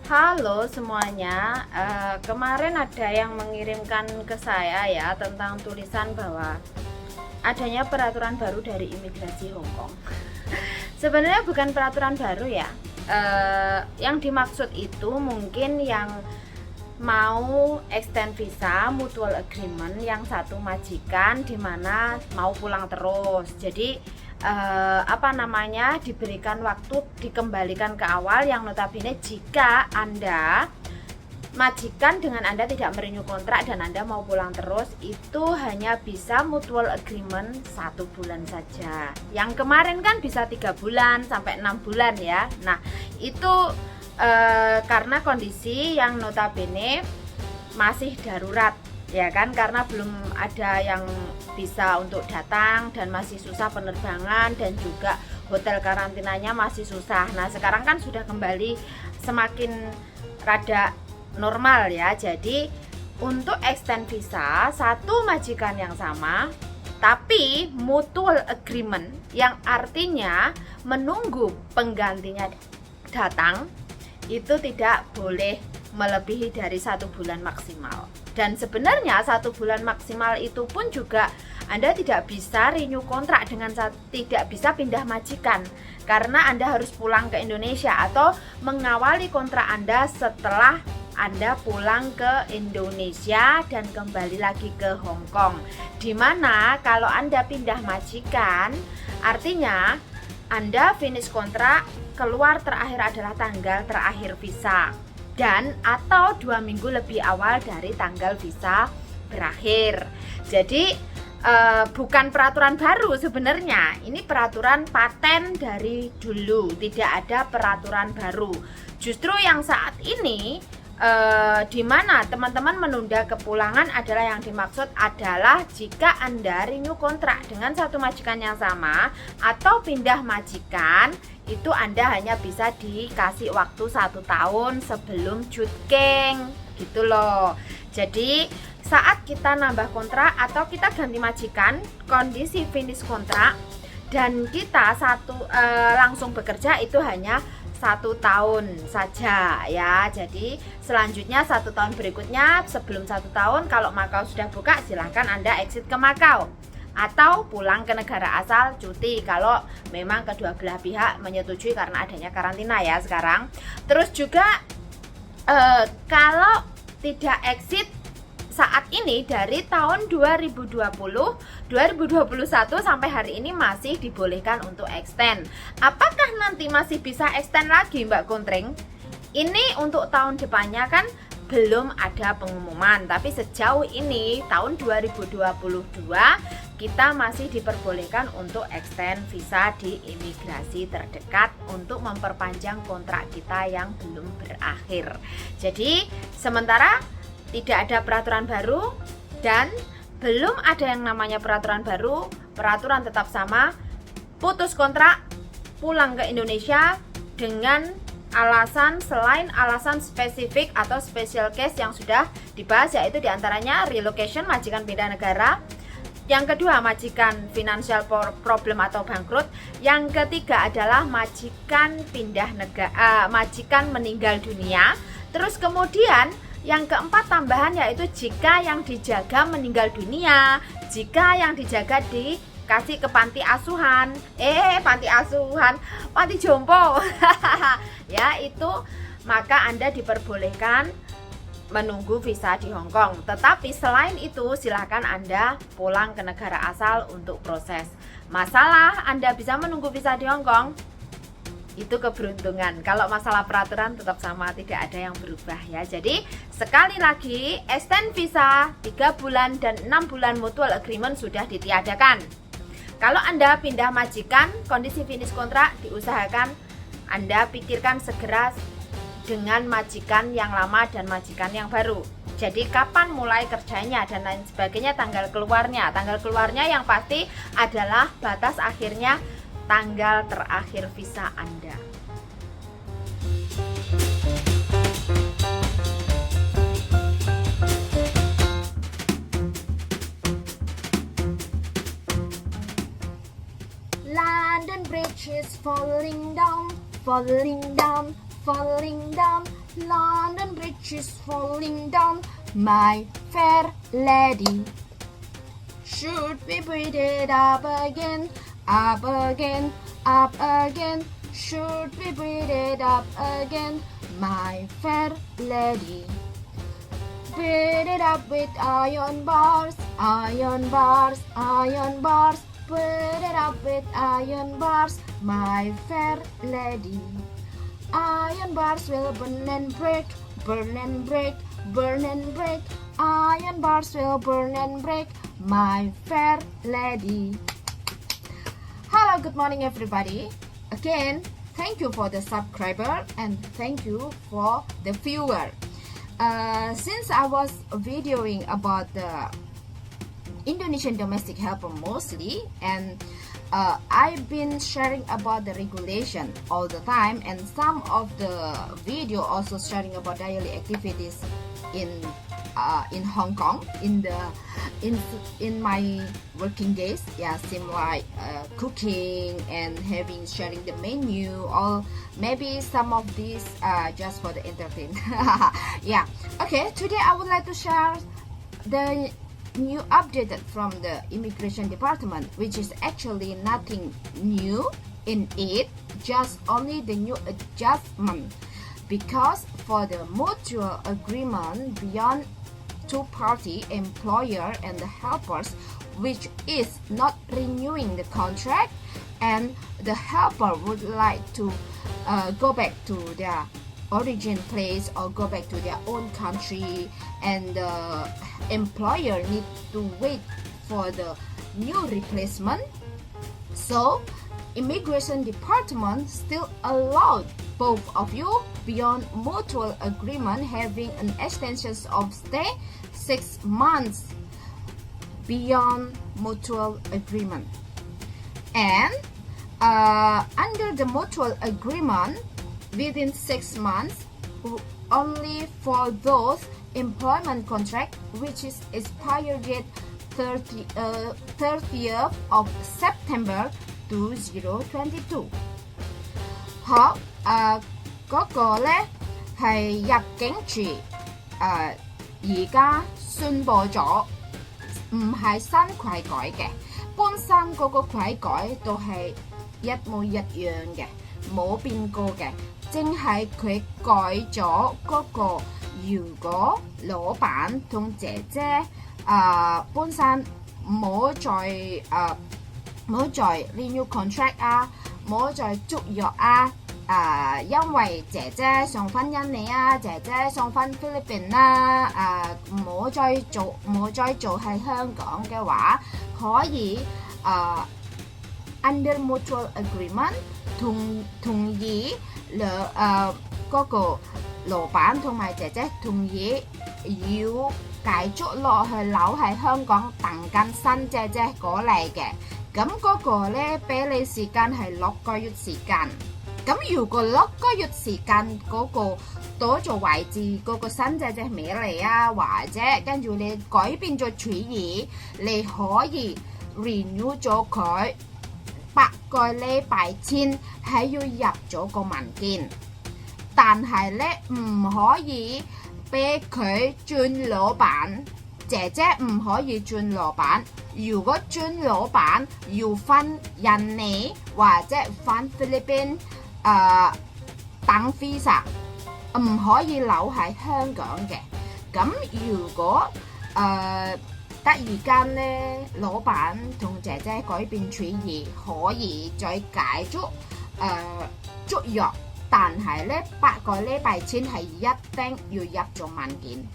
Halo semuanya, kemarin ada yang mengirimkan ke saya ya tentang tulisan bahwa adanya peraturan baru dari imigrasi Hong Kong. Sebenarnya bukan peraturan baru ya, yang dimaksud itu mungkin yang mau extend visa mutual agreement, yang satu majikan di mana mau pulang terus. Jadi diberikan waktu dikembalikan ke awal, yang notabene jika Anda majikan dengan Anda tidak merenew kontrak dan Anda mau pulang terus, itu hanya bisa mutual agreement 1 bulan saja. Yang kemarin kan bisa 3 bulan sampai 6 bulan ya. Nah itu karena kondisi yang notabene masih darurat ya kan, karena belum ada yang bisa untuk datang dan masih susah penerbangan dan juga hotel karantinanya masih susah. Nah sekarang kan sudah kembali semakin rada normal ya. Jadi untuk extend visa satu majikan yang sama tapi mutual agreement, yang artinya menunggu penggantinya datang, itu tidak boleh melebihi dari 1 bulan maksimal. Dan sebenarnya 1 bulan maksimal itu pun juga Anda tidak bisa renew kontrak dengan tidak bisa pindah majikan, karena Anda harus pulang ke Indonesia atau mengawali kontrak Anda setelah Anda pulang ke Indonesia dan kembali lagi ke Hong Kong. Dimana kalau Anda pindah majikan, artinya Anda finish kontrak, keluar terakhir adalah tanggal terakhir visa dan atau 2 minggu lebih awal dari tanggal visa berakhir. Jadi bukan peraturan baru sebenarnya, ini peraturan paten dari dulu, tidak ada peraturan baru. Justru yang saat ini di mana teman-teman menunda kepulangan adalah yang dimaksud adalah jika Anda renew kontrak dengan satu majikan yang sama atau pindah majikan, itu Anda hanya bisa dikasih waktu 1 tahun sebelum cutkeng gitu loh. Jadi saat kita nambah kontrak atau kita ganti majikan, kondisi finish kontrak dan kita langsung bekerja, itu hanya 1 tahun saja ya. Jadi selanjutnya 1 tahun berikutnya, sebelum 1 tahun kalau Makau sudah buka, silahkan Anda exit ke Makau atau pulang ke negara asal cuti kalau memang kedua belah pihak menyetujui karena adanya karantina ya sekarang. Terus juga kalau tidak exit saat ini dari tahun 2020, 2021 sampai hari ini masih dibolehkan untuk extend. Apakah nanti masih bisa extend lagi Mbak Kuntreng? Ini untuk tahun depannya kan belum ada pengumuman, tapi sejauh ini tahun 2022 kita masih diperbolehkan untuk extend visa di imigrasi terdekat untuk memperpanjang kontrak kita yang belum berakhir. Jadi sementara tidak ada peraturan baru dan belum ada yang namanya peraturan baru, peraturan tetap sama, putus kontrak, pulang ke Indonesia dengan alasan selain alasan spesifik atau special case yang sudah dibahas, yaitu diantaranya relocation, majikan pindah negara, yang kedua majikan financial problem atau bangkrut, yang ketiga adalah majikan pindah negara, majikan meninggal dunia, terus kemudian yang keempat tambahan yaitu jika yang dijaga meninggal dunia, jika yang dijaga dikasih ke panti asuhan, panti jompo ya, itu maka Anda diperbolehkan menunggu visa di Hong Kong. Tetapi selain itu silahkan Anda pulang ke negara asal untuk proses. Masalah Anda bisa menunggu visa di Hong Kong, itu keberuntungan. Kalau masalah peraturan tetap sama, tidak ada yang berubah ya. Jadi sekali lagi, extend visa 3 bulan dan 6 bulan mutual agreement sudah ditiadakan. Kalau Anda pindah majikan, kondisi finish kontrak, diusahakan Anda pikirkan segera dengan majikan yang lama dan majikan yang baru. Jadi kapan mulai kerjanya dan lain sebagainya, tanggal keluarnya. Tanggal keluarnya yang pasti adalah batas akhirnya tanggal terakhir visa Anda. London Bridge is falling down, falling down, falling down. London Bridge is falling down, my fair lady. Should we breathe it up again, up again, up again? Should we breathe it up again, my fair lady? Breathe it up with iron bars, iron bars, iron bars. Breathe it up with iron bars, my fair lady. Iron bars will burn and break, burn and break, burn and break. Iron bars will burn and break, my fair lady. Hello, good morning everybody. Again, thank you for the subscriber and thank you for the viewer. Since I was videoing about the Indonesian domestic helper mostly, and I've been sharing about the regulation all the time, and some of the video also sharing about daily activities in Hong Kong in my working days. Yeah, seem like cooking and sharing the menu, or maybe some of these just for the entertain. Yeah, okay, today I would like to share the new updated from the immigration department, which is actually nothing new in it, just only the new adjustment, because for the mutual agreement beyond two-party, employer and the helpers, which is not renewing the contract, and the helper would like to go back to their origin place or go back to their own country, and the employer need to wait for the new replacement. So immigration department still allowed both of you beyond mutual agreement having an extension of stay 6 months beyond mutual agreement, and under the mutual agreement within 6 months only for those employment contract which is expired date 30th of September 2022. 好，嗰個呢係入境處而家宣佈咗，唔係新規改嘅，本身嗰個規改都係一模一樣嘅，冇變過嘅，淨係佢改咗嗰個，如果老闆同姐姐本身冇再 renew contract 啊，冇再續約啊，因為姐姐想返印尼啊，姐姐想返菲律賓啦，冇再做喺香港嘅話，可以under mutual agreement 同意嗰個老闆同埋姐姐同意要繼續落去留喺香港等緊新姐姐過嚟嘅，咁嗰個呢俾你時間係6個月時間。咁如果6個月時間嗰個多咗位置，嗰個新姐姐未嚟啊，或者跟住你改變咗主意，你可以 renew 咗佢8個禮拜前係要入咗個文件，但係呢唔可以俾佢轉老闆，姐姐唔可以轉老闆。如果轉老闆要返印尼或者返菲律賓等 visa， 唔可以留喺香港嘅。咁如果突然間呢，老闆同姐姐改變主意，可以再繼續續約，但係呢8個禮拜前係一定要入咗文件。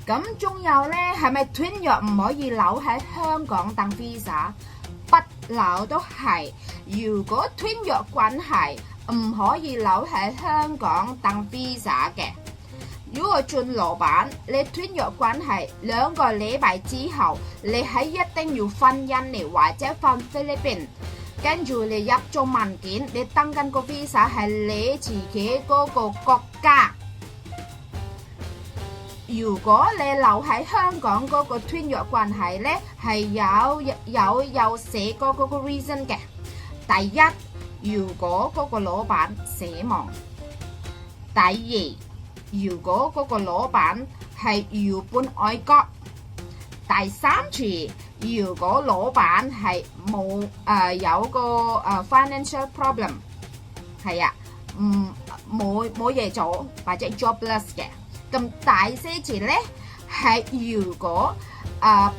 咁仲有呢，係咪 twin 約唔可以留喺香港等 visa？ 不留都係。如果 twin 約關係唔可以留喺香港等 visa 嘅。如果轉老闆，你 twin 約關係2個禮拜之後，你係一定要返印尼或者返菲律賓，跟住你入咗文件，你登緊個 visa 係你自己嗰個國家。如果你留喺香港嗰個 twin 約關係呢，係有寫過嗰個 reason 嘅。第一，如果嗰個老闆死亡；第二，如果嗰個老闆係要搬外國。第三次，如果老闆係有個financial problem， 係啊，冇嘢做或者 jobless 嘅。咁第四次咧係如果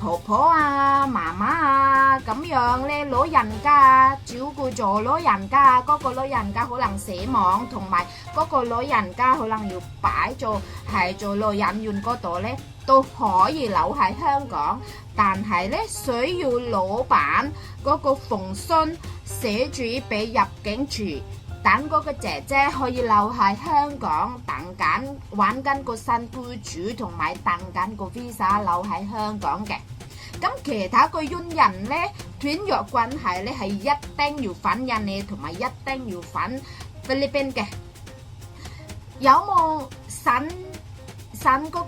婆婆啊、媽媽啊咁樣咧，老人家照顧咗老人家，嗰個老人家可能死亡，同埋嗰個老人家可能要擺做老人院嗰度咧，都可以留喺香港，但係咧需要老闆嗰個封信寫住俾入境處，等嗰個姐姐可以留喺香港等緊揾緊個新僱主，同埋等緊個 visa 留喺香港嘅。咁其他個原因咧，斷約關係咧係一定要返印尼，同埋一定要返菲律賓嘅。有冇新嗰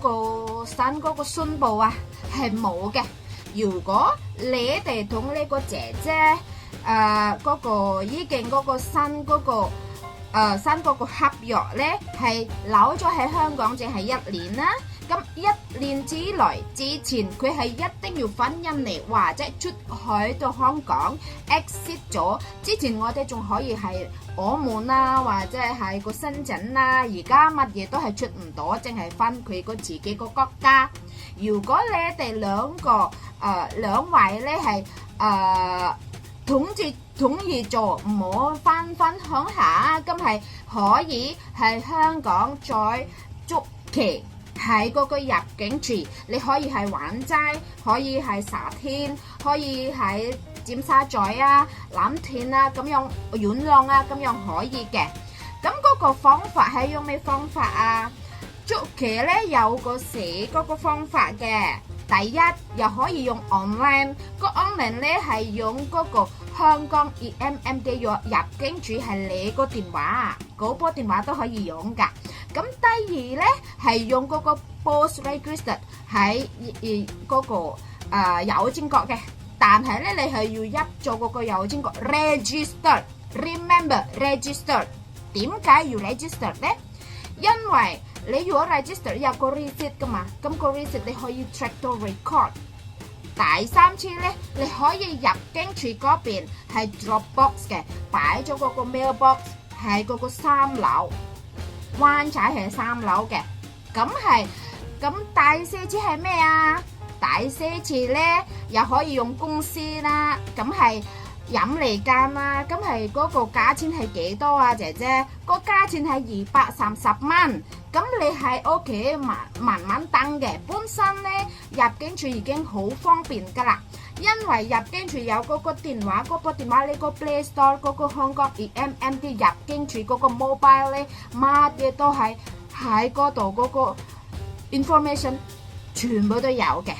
個宣佈啊？係冇嘅。如果你哋同呢個姐姐嗰個已經嗰個新嗰個合約咧係留咗喺香港，淨係1年啦。咁1年之內之前，佢係一定要返印尼或者出去到香港 exit 咗之前，我哋仲可以係澳門啦，或者係個深圳啦。而家乜嘢都係出唔到，淨係返佢個自己個國家。如果你哋兩位咧係統一做唔好翻鄉下，咁係可以喺香港再續期。喺嗰個入境處，你可以係灣仔，可以係沙田，可以喺尖沙咀啊、藍田啊咁樣，元朗啊咁樣可以嘅。咁嗰個方法係用咩方法啊？續期咧有個寫嗰個方法嘅。第一，又可以用 online， 個 online 咧係用嗰個香港 EMM 嘅入境處係你個電話，嗰部電話都可以用噶。咁第二咧係用嗰個 post register 喺嗰個郵政局嘅，但係咧你係要入咗嗰個郵政局 register，remember register。點解要 register 咧？因為你如果 register 有個 receipt 噶嘛，咁個 receipt 你可以 track 到 record。第三次咧，你可以入境處嗰邊係 drop box 嘅，擺咗嗰個 mailbox 喺嗰個3樓。灣仔係3樓嘅，咁第四次係咩啊？第四次咧又可以用公司啦，咁係飲嚟間啦，咁係嗰個價錢係幾多啊？姐姐，個價錢係230蚊，咁你喺屋企慢慢等嘅。本身咧入境處已經好方便噶啦，因為入境處有嗰個電話，嗰個電話你個 Play Store 嗰個香港 EMMD 入境處嗰個 mobile 咧，乜嘢都係喺嗰度，嗰個 information 全部都有嘅。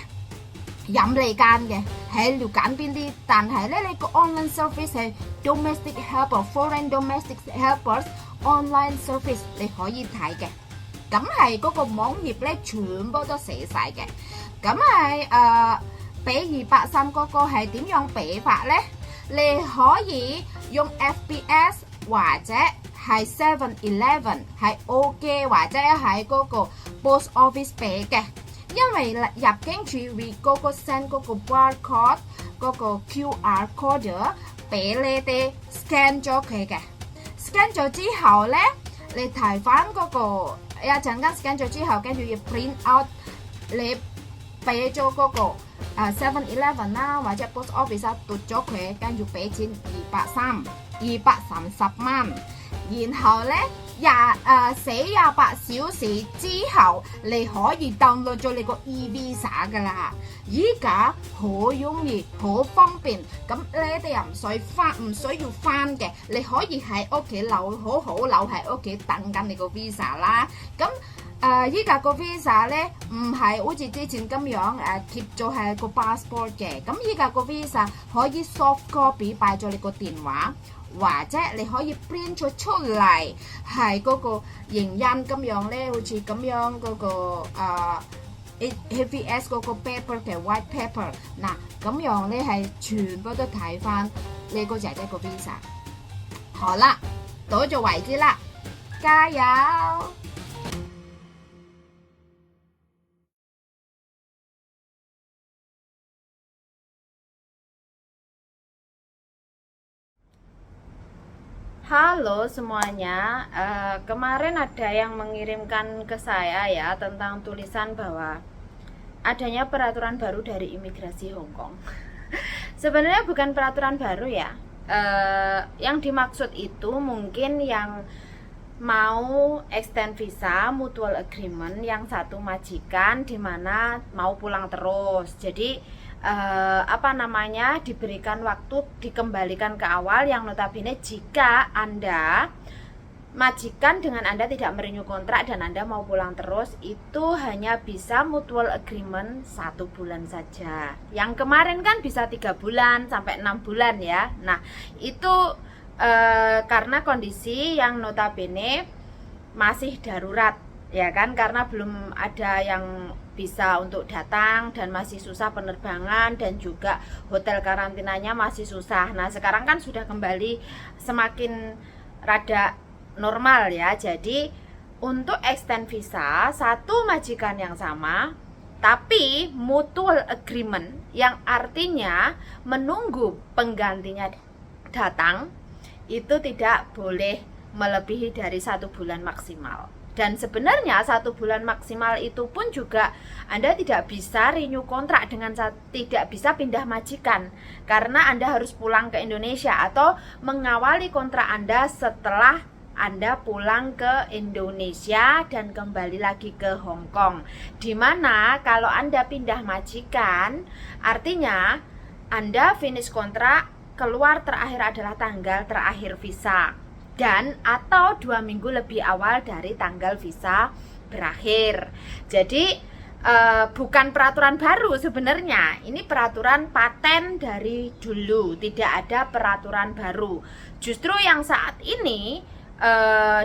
飲你間嘅喺要揀邊啲，但係咧你個 online service 係 domestic helper foreign domestic helpers online service 你可以睇嘅，咁係嗰個網頁咧全部都寫晒嘅。咁係俾230嗰個係點樣俾法咧？你可以用 FBS 或者係 7-Eleven 係 OK， 或者喺嗰個 post office 俾嘅。因為入境處會嗰個 send 嗰個 barcode 嗰個 QR code 俾你哋 scan 咗佢嘅。scan 咗之後咧，你提翻嗰個一陣間 scan 咗之後，跟住要 print out， 你俾咗嗰個7-Eleven 啦，或者 post office 讀咗佢，跟住俾錢230蚊，然後咧48小時之後，你可以 download 咗你個 e-visa 噶啦。依家好容易，好方便。咁你哋又唔需要翻嘅，你可以喺屋企好好留喺屋企等緊你個 visa 啦。咁依家個 visa 咧唔係好似之前咁樣貼咗係個 passport 嘅。咁依家個 visa 可以 soft copy 擺咗你個電話。或者你可以 print 咗出嚟，係嗰個影印咁樣咧，好似咁樣嗰個HVS 嗰個 paper 嘅 white paper， 嗱咁樣咧係全部都睇翻你個姐姐個 visa。好啦，到咗為止啦。Kayau. Halo semuanya, kemarin ada yang mengirimkan ke saya ya tentang tulisan bahwa adanya peraturan baru dari imigrasi Hong Kong. Sebenarnya bukan peraturan baru ya, yang dimaksud itu mungkin yang mau extend visa mutual agreement, yang satu majikan dimana mau pulang terus. Jadi diberikan waktu dikembalikan ke awal, yang notabene jika Anda majikan dengan Anda tidak merenew kontrak dan Anda mau pulang terus, itu hanya bisa mutual agreement 1 bulan saja. Yang kemarin kan bisa 3 bulan sampai 6 bulan ya. Nah itu karena kondisi yang notabene masih darurat ya kan, karena belum ada yang bisa untuk datang dan masih susah penerbangan dan juga hotel karantinanya masih susah. Nah sekarang kan sudah kembali semakin rada normal ya. Jadi untuk extend visa satu majikan yang sama tapi mutual agreement, yang artinya menunggu penggantinya datang, itu tidak boleh melebihi dari 1 bulan maksimal. Dan sebenarnya 1 bulan maksimal itu pun juga Anda tidak bisa renew kontrak dengan tidak bisa pindah majikan, karena Anda harus pulang ke Indonesia atau mengawali kontrak Anda setelah Anda pulang ke Indonesia dan kembali lagi ke Hong Kong. Dimana kalau Anda pindah majikan, artinya Anda finish kontrak, keluar terakhir adalah tanggal terakhir visa dan atau 2 minggu lebih awal dari tanggal visa berakhir. Jadi bukan peraturan baru sebenarnya, ini peraturan paten dari dulu, tidak ada peraturan baru. Justru yang saat ini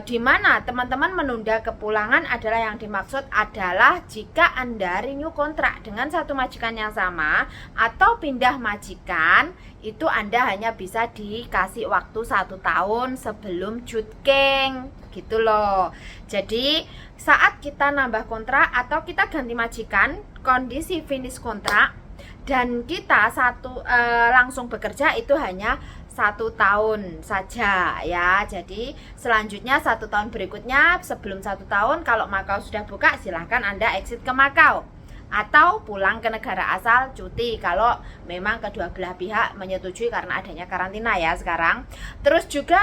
di mana teman-teman menunda kepulangan adalah yang dimaksud adalah jika Anda renew kontrak dengan satu majikan yang sama atau pindah majikan, itu Anda hanya bisa dikasih waktu 1 tahun sebelum cutkeng gitu loh. Jadi saat kita nambah kontrak atau kita ganti majikan, kondisi finish kontrak dan kita langsung bekerja, itu hanya 1 tahun saja ya. Jadi selanjutnya 1 tahun berikutnya, sebelum 1 tahun kalau Makau sudah buka, silahkan Anda exit ke Makau atau pulang ke negara asal cuti kalau memang kedua belah pihak menyetujui karena adanya karantina ya sekarang. Terus juga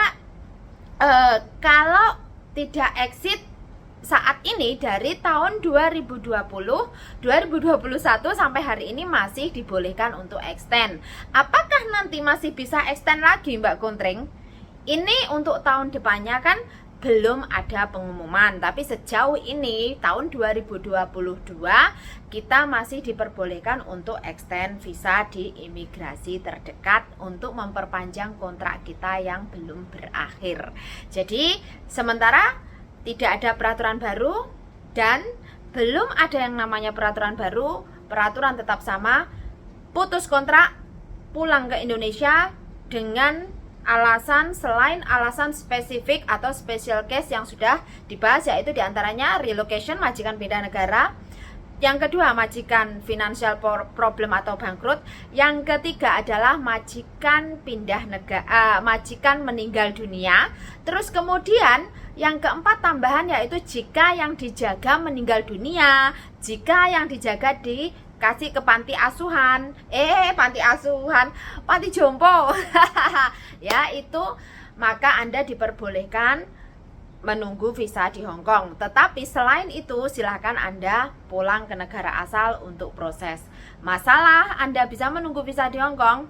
kalau tidak exit saat ini dari tahun 2020, 2021 sampai hari ini masih dibolehkan untuk extend. Apakah nanti masih bisa extend lagi Mbak Kontreng? Ini untuk tahun depannya kan belum ada pengumuman, tapi sejauh ini tahun 2022 kita masih diperbolehkan untuk extend visa di imigrasi terdekat untuk memperpanjang kontrak kita yang belum berakhir. Jadi sementara tidak ada peraturan baru dan belum ada yang namanya peraturan baru, peraturan tetap sama, putus kontrak, pulang ke Indonesia dengan alasan selain alasan spesifik atau special case yang sudah dibahas, yaitu diantaranya relocation, majikan pindah negara, yang kedua majikan financial problem atau bangkrut, yang ketiga adalah majikan pindah negara, majikan meninggal dunia, terus kemudian yang keempat tambahan yaitu jika yang dijaga meninggal dunia, jika yang dijaga dikasih ke panti asuhan, panti jompo ya, itu maka Anda diperbolehkan menunggu visa di Hong Kong. Tetapi selain itu silahkan Anda pulang ke negara asal untuk proses. Masalah Anda bisa menunggu visa di Hong Kong,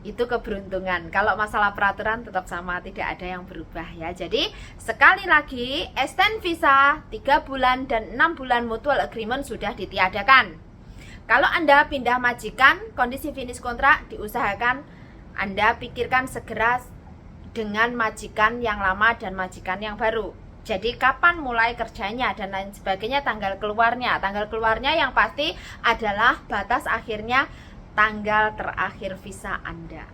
itu keberuntungan. Kalau masalah peraturan tetap sama, tidak ada yang berubah ya. Jadi sekali lagi, extend visa 3 bulan dan 6 bulan mutual agreement sudah ditiadakan. Kalau Anda pindah majikan, kondisi finish kontrak, diusahakan Anda pikirkan segera dengan majikan yang lama dan majikan yang baru. Jadi kapan mulai kerjanya dan lain sebagainya, tanggal keluarnya yang pasti adalah batas akhirnya tanggal terakhir visa Anda.